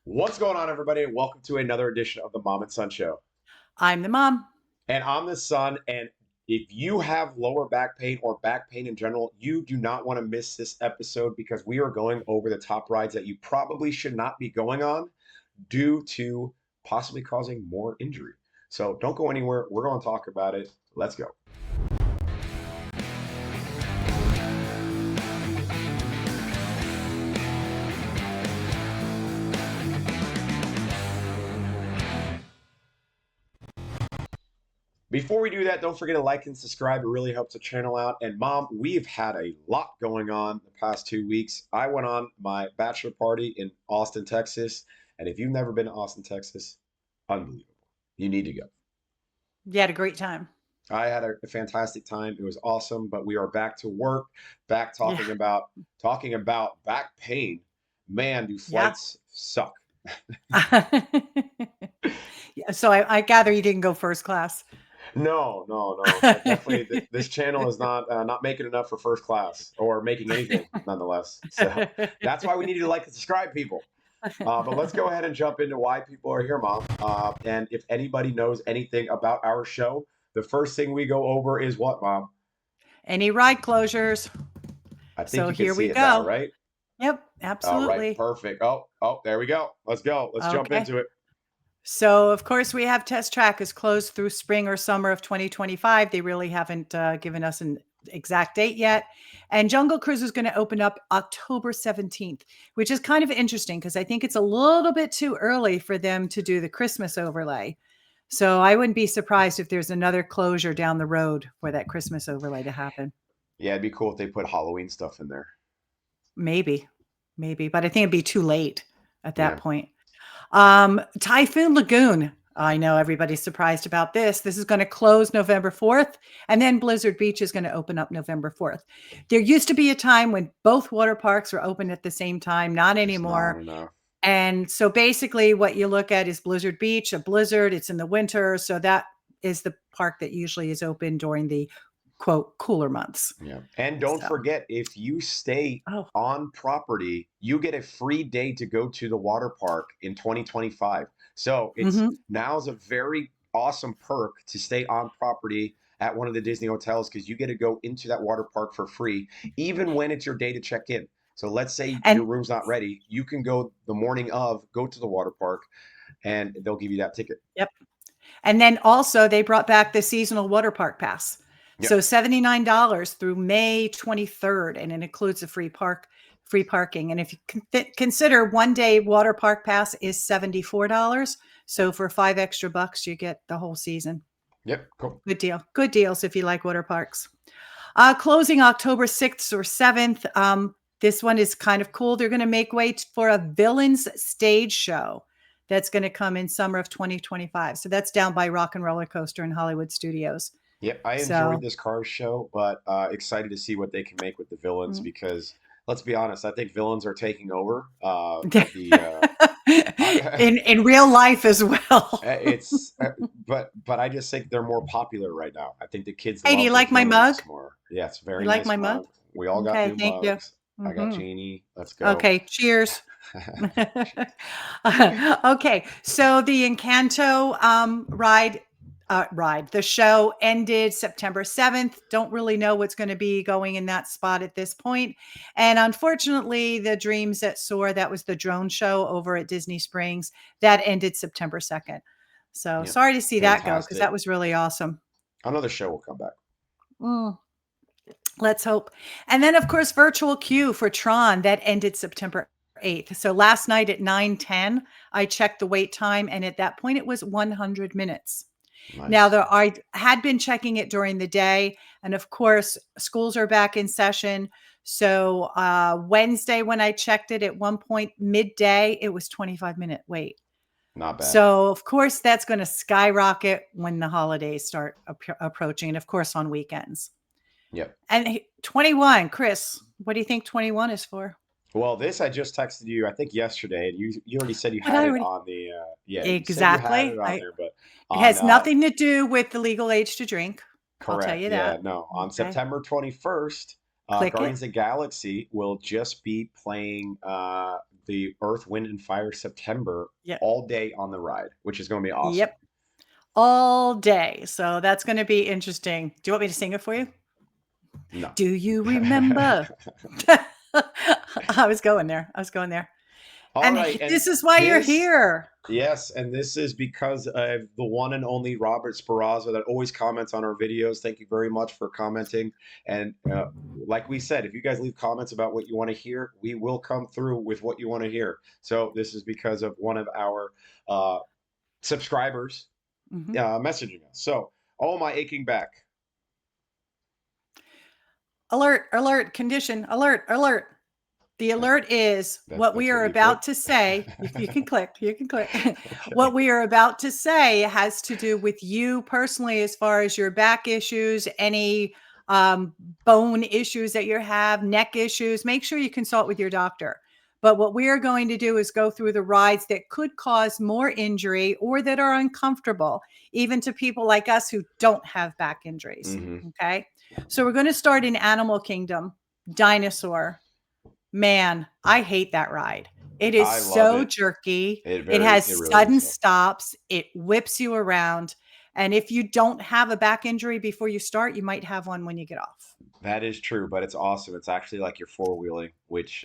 What's going on, everybody? Welcome to another edition of the Mom and Son Show. I'm the mom. And I'm the son. And if you have lower back pain or back pain in general, you do not want to miss this episode because we are going over the top rides that you probably should not be going on due to possibly causing more injury. So don't go anywhere. We're going to talk about it. Let's go. Before we do that, don't forget to like and subscribe. It really helps the channel out. And Mom, we've had a lot going on the past 2 weeks. I went on my bachelor party in Austin, Texas. And if you've never been to Austin, Texas, unbelievable. You need to go. You had a great time. I had a fantastic time. It was awesome, but we are back to work, back Yeah. talking about back pain. Man, do Yeah. flights suck. Yeah. So I gather you didn't go first class. No, no, no. Definitely, this channel is not making enough for first class or making anything, nonetheless. So that's why we need to like and subscribe, people. But let's go ahead and jump into why people are here, Mom. And if anybody knows anything about our show, the first thing we go over is what, Mom? Any ride closures. I think So you can here see we it now, go. right? Yep, All right, absolutely. perfect. Oh, there we go. Let's go. Let's jump Okay. into it. So of course we have test track is closed through spring or summer of 2025. They really haven't given us an exact date yet. And Jungle Cruise is going to open up October 17th, which is kind of interesting because I think it's a little bit too early for them to do the Christmas overlay. So I wouldn't be surprised if there's another closure down the road for that Christmas overlay to happen. Yeah, it'd be cool if they put Halloween stuff in there. Maybe, maybe, but I think it'd be too late at that Yeah. point. Typhoon Lagoon. I know everybody's surprised about this. This is going to close November 4th, and then Blizzard Beach is going to open up November 4th. There used to be a time when both water parks were open at the same time, not It's not anymore. enough. And so basically, what you look at is Blizzard Beach, a blizzard, it's in the winter. So that is the park that usually is open during the quote cooler months. Yeah. And don't So, forget, if you stay oh, on property, you get a free day to go to the water park in 2025. So it's mhm. now's a very awesome perk to stay on property at one of the Disney hotels because you get to go into that water park for free, even when it's your day to check in. So let's say your And room's not ready, you can go the morning of, go to the water park, and they'll give you that ticket. yep. And then also they brought back the seasonal water park pass. Yep. So $79 through May 23rd, and it includes a free parking. And if you consider 1 day water park pass is $74. So for $5 extra, you get the whole season. Yep. Cool. Good deal. Good deals if you like water parks. Closing October 6th or 7th. This one is kind of cool. They're going to make way for a villains stage show that's going to come in summer of 2025. So that's down by Rock and Roller Coaster in Hollywood Studios. Yep, I enjoyed So this Cars show, but excited to see what they can make with the villains mm. because let's be honest, I think villains are taking over. The I, in real life as well. it's but I just think they're more popular right now. I think the kids Hey, do love you the like my mug? villains more. Yeah, it's You very like nice my mug? mug. We all got Okay, new thank you. mugs. I got Hmm. Janie. Let's go. Okay, cheers. Okay, so the Encanto the show ended September 7th. Don't really know what's going to be going in that spot at this point. And unfortunately, the Dreams That Soar, that was the drone show over at Disney Springs, that ended September 2nd. So Yeah, sorry to see that go because that fantastic. was really awesome. Another show will come back. Mm. Let's hope. And then, of course, virtual queue for Tron that ended September 8th. So last night at 9:10, I checked the wait time, and at that point, it was 100 minutes. Now, Nice. I had been checking it during the day, and of course, schools are back in session. So Wednesday, when I checked it at one point midday, it was 25-minute wait. Not bad. So of course, that's going to skyrocket when the holidays start approaching, and of course on weekends. Yep. And 21, Chris, what do you think 21 is for? Well, this I just texted you, I think yesterday, and you already said you But had I it already on the yeah, you said you had exactly. it on there, but It on has nothing to do with the legal age to drink. I'll tell correct, you yeah, that. no, on Okay. September 21st, Click it. Guardians of the Galaxy will just be playing the Earth, Wind, and Fire September Yeah. all day on the ride, which is going to be awesome. Yep. All day. So that's going to be interesting. Do you want me to sing it for you? No. Do you remember? I was going there. All And right, and this is why you're here. yes, and this is because of the one and only Robert Sparazzo that always comments on our videos. Thank you very much for commenting. And like we said, if you guys leave comments about what you want to hear, we will come through with what you want to hear. So this is because of one of our subscribers messaging us. So, oh, my aching back. Alert, alert, condition, alert, alert. The alert is what we are about to say. You can click, Okay. What we are about to say has to do with you personally, as far as your back issues, any bone issues that you have, neck issues. Make sure you consult with your doctor. But what we are going to do is go through the rides that could cause more injury or that are uncomfortable, even to people like us who don't have back injuries. Okay. So we're going to start in Animal Kingdom, Dinosaur. Man, I hate that ride. It is so jerky. It has sudden stops. It whips you around. And if you don't have a back injury before you start, you might have one when you get off. That is true, but it's awesome. It's actually like you're four-wheeling, which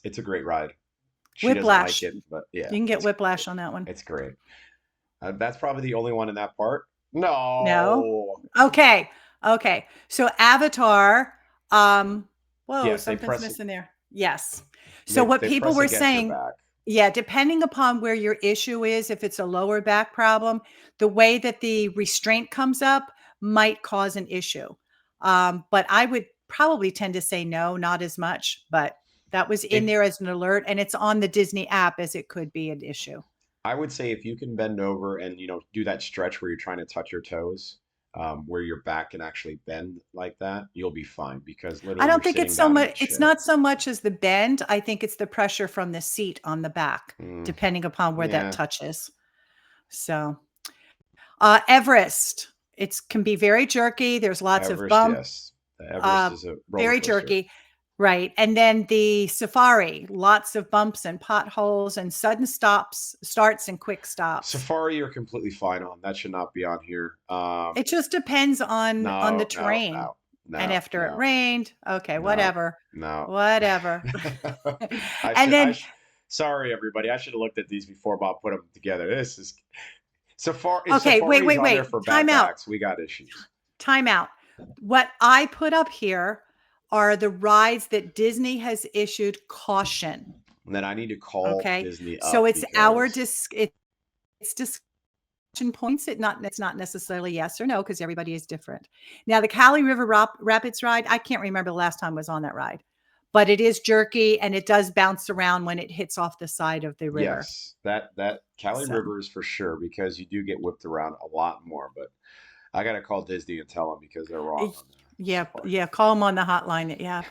it's a great ride. She doesn't like it, but yeah. You can get whiplash on that one. It's great. That's probably the only one in that part. No. No. Okay. Okay. So Avatar, whoa, Yes, something's missing there. Yes. So what they people press were against your saying, back. yeah, depending upon where your issue is, if it's a lower back problem, the way that the restraint comes up might cause an issue. But I would probably tend to say no, not as much, but that was in there as an alert, and it's on the Disney app as it could be an issue. I would say if you can bend over and do that stretch where you're trying to touch your toes, where your back can actually bend like that, you'll be fine, because literally I don't you're think it's sitting so down in a much. It's chair. not so much as the bend. I think it's the pressure from the seat on the back, depending upon where that touches. So, Everest, it can be very jerky. There's lots of bumps. Yes. The Everest is a roller very coaster. jerky. Right. And then the Safari, lots of bumps and potholes and sudden starts and quick stops. Safari, you're completely fine on. That should not be on here. It just depends on the terrain. No, and after it rained, okay, whatever. No. Whatever. Sorry, everybody. I should have looked at these before Bob put them together. This is Safari. Okay, wait. On there for Time out. backs, we got issues. Time out. What I put up here are the rides that Disney has issued caution. And then I need to call Disney up. So it's it's discussion points. It's not necessarily yes or no, because everybody is different. Now, the Cali River Rapids ride, I can't remember the last time I was on that ride, but it is jerky and it does bounce around when it hits off the side of the river. Yes, that Cali River is for sure, because you do get whipped around a lot more. But I got to call Disney and tell them, because they're wrong on that. Yeah. Call them on the hotline that you have.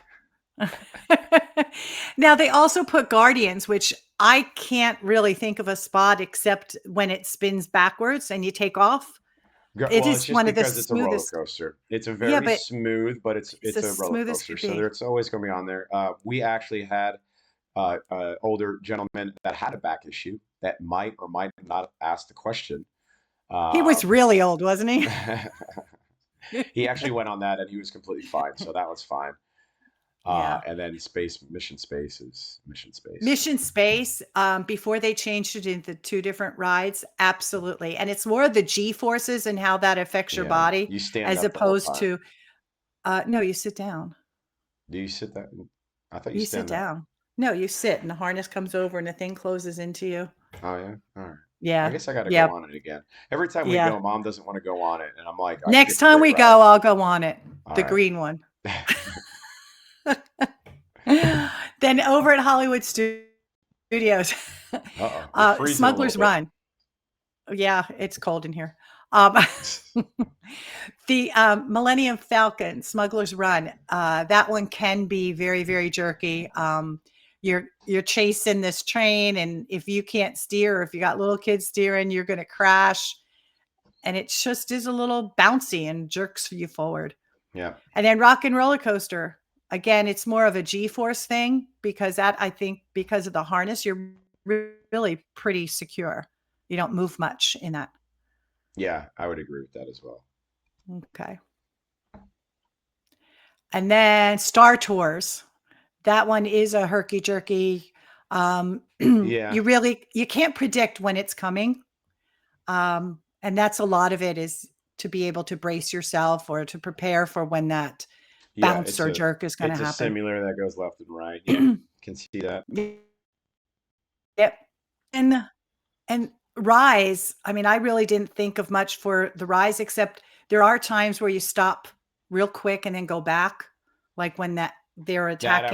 Now, they also put Guardians, which I can't really think of a spot except when it spins backwards and you take off. It is one of the smoothest. It's a roller coaster. It's a very smooth, but it's a roller coaster. So it's always going to be on there. We actually had an older gentleman that had a back issue that might or might not ask the question. He was really old, wasn't he? He actually went on that and he was completely fine. So that was fine. And then Mission Space. Before they changed it into two different rides. Absolutely. And it's more of the G forces and how that affects your body. You stand as opposed to, no, you sit down. Do you sit that? I thought you sit down. No, you sit and the harness comes over and the thing closes into you. Oh yeah. All right. Yeah. I guess I got to go on it again. Every time we go, Mom doesn't want to go on it. And I'm like, next time we go, I'll go on it. The green one. Then over at Hollywood Studios, Smuggler's Run. Yeah, it's cold in here. The Millennium Falcon, Smuggler's Run. That one can be very, very jerky. You're chasing this train, and if you can't steer, or if you got little kids steering, you're going to crash. And it just is a little bouncy and jerks you forward. Yeah. And then Rock and Roller Coaster. again, it's more of a G-force thing because that I think because of the harness, you're really pretty secure. You don't move much in that. Yeah, I would agree with that as well. Okay. And then Star Tours. That one is a herky jerky. Yeah, You can't predict when it's coming. And that's a lot of it is to be able to brace yourself or to prepare for when that yeah, bounce or jerk is going to it's a happen. simulator that goes left and right. Yep, can see that. Yep. And rise, I mean, I really didn't think of much for the rise, except there are times where you stop real quick and then go back, like when they're attacking.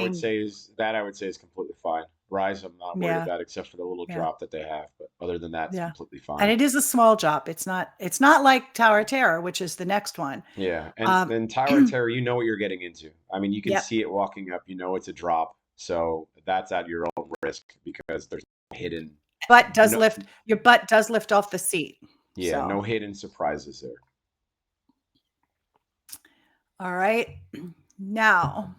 That I would say is completely fine. Rise, I'm not worried Yeah, about except for the little yeah, drop that they have, but other than that, it's yeah. completely And fine. it is a small drop. It's not like Tower of Terror, which is the next one. Yeah, and Um, then Tower of Terror, you know what you're getting into. I mean, you can yep. see it walking up. You know it's a drop, so that's at your own risk because there's hidden no, Your butt does lift off the seat. yeah, So, no hidden surprises there. all right. Now,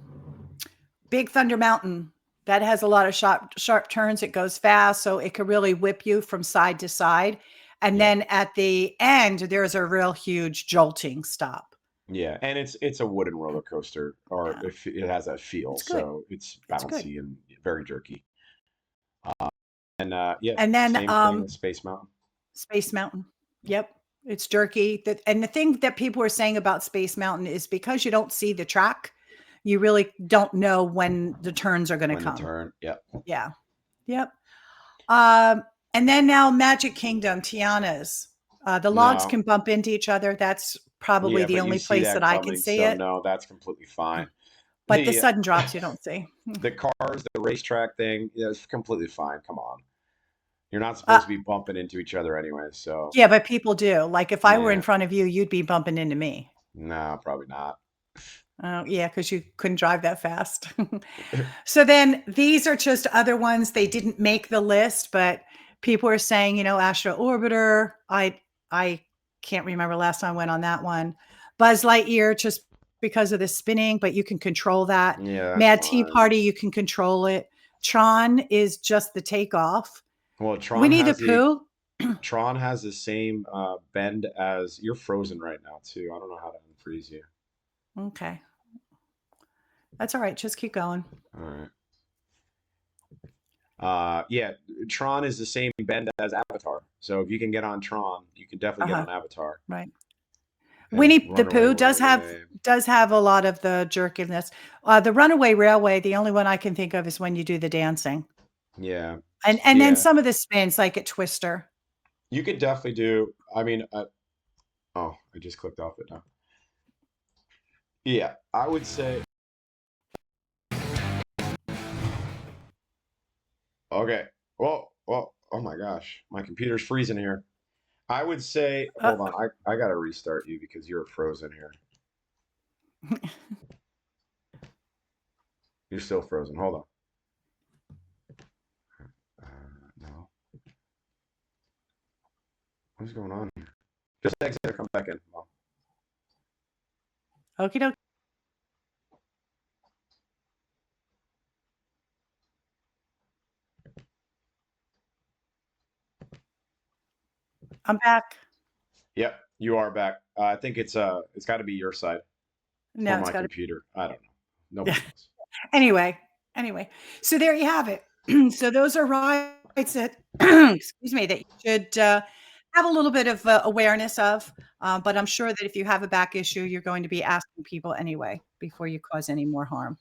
Big Thunder Mountain. That has a lot of sharp turns. It goes fast, so it could really whip you from side to side. And Yeah, then at the end, there's a real huge jolting stop. yeah, and it's a wooden roller coaster, or Yeah, if it has that feel, it's good. so it's It's good. bouncy and very jerky. And yeah, And then same thing with Space Mountain. Space Mountain. Yep. It's jerky. And the thing that people are saying about Space Mountain is because you don't see the track, you really don't know when the turns are going to When the come. turn, yeah. Yeah. Yep. Um, and then now Magic Kingdom, Tiana's. The logs No, can bump into each other. That's probably yeah, the but you only see place that that I can coming, see so it. no, that's completely fine. But the The sudden drops you don't see. the cars, the racetrack thing, yeah, it's completely fine. Come on, you're not Uh, supposed to be bumping into each other anyway, so yeah, but people do. Like if I were in yeah, front of you, you'd be bumping into me. no, probably not. Oh, yeah, because you couldn't drive that fast. So then these are just other ones. They didn't make the list, but people are saying, Astro Orbiter. I can't remember last time I went on that one. Buzz Lightyear, just because of the spinning, but you can control that. Yeah, that's Mad Tea fine. Party, you can control it. Tron is just the takeoff. Well, Winnie the Pooh. Tron has the same bend as you're frozen right now too. I don't know how to unfreeze you. Okay. That's all right. Just keep going. All right. Yeah, Tron is the same bend as Avatar. So if you can get on Tron, you can definitely get Uh-huh. on Avatar Right. and Winnie the Pooh run away. does have a lot of the jerkiness. The Runaway Railway, the only one I can think of is when you do the dancing, Yeah, and then yeah. some of the spins, like at Twister. You could definitely do. I mean, oh, I just clicked off it now. Yeah, I would say. Okay. Well. Oh my gosh, my computer's freezing here. I would say. Uh, Hold on. I gotta restart you because you're frozen here. You're still frozen. Hold on. No. What's going on here? Just exit and come back in. Oh. Okie doke. I'm back. Yep, you are back. I think it's got to be your side or No, it's my got to. computer. I don't know. Yeah. Nobody knows. Anyway, so there you have it. So those are rights that, excuse me, that you should have a little bit of awareness of. But I'm sure that if you have a back issue, you're going to be asking people anyway before you cause any more harm.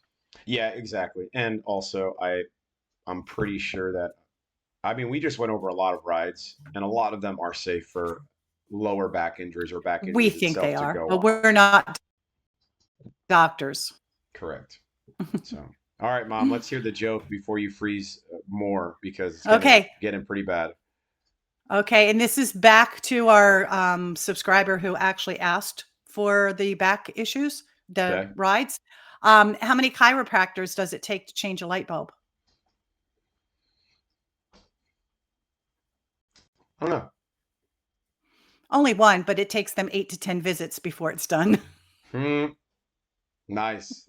Yeah, exactly. And also, I'm pretty sure that I mean we just went over a lot of rides, and a lot of them are safe for lower back injuries or back We injuries think they itself to are, go but on. we're not doctors. Correct. So, all right, Mom, let's hear the joke before you freeze more because it's Okay. getting pretty bad. Okay. And this is back to our subscriber who actually asked for the back issues, the Okay. rides. How many chiropractors does it take to change a light bulb? I don't know. Only one, but it takes them 8 to 10 visits before it's done. Hmm. Nice.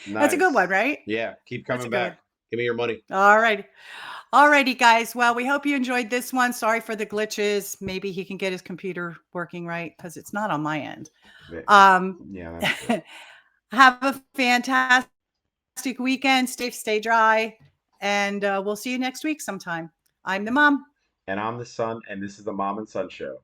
That's a good one, Nice. right? Yeah, keep That's a coming good one. back. Give me your money. All right. Alrighty, guys. Well, we hope you enjoyed this one. Sorry for the glitches. Maybe he can get his computer working right because it's not on my end. Yeah, that's true. Have a fantastic weekend. Stay dry. And we'll see you next week sometime. I'm the mom. And I'm the son, and this is the Mom and Son Show.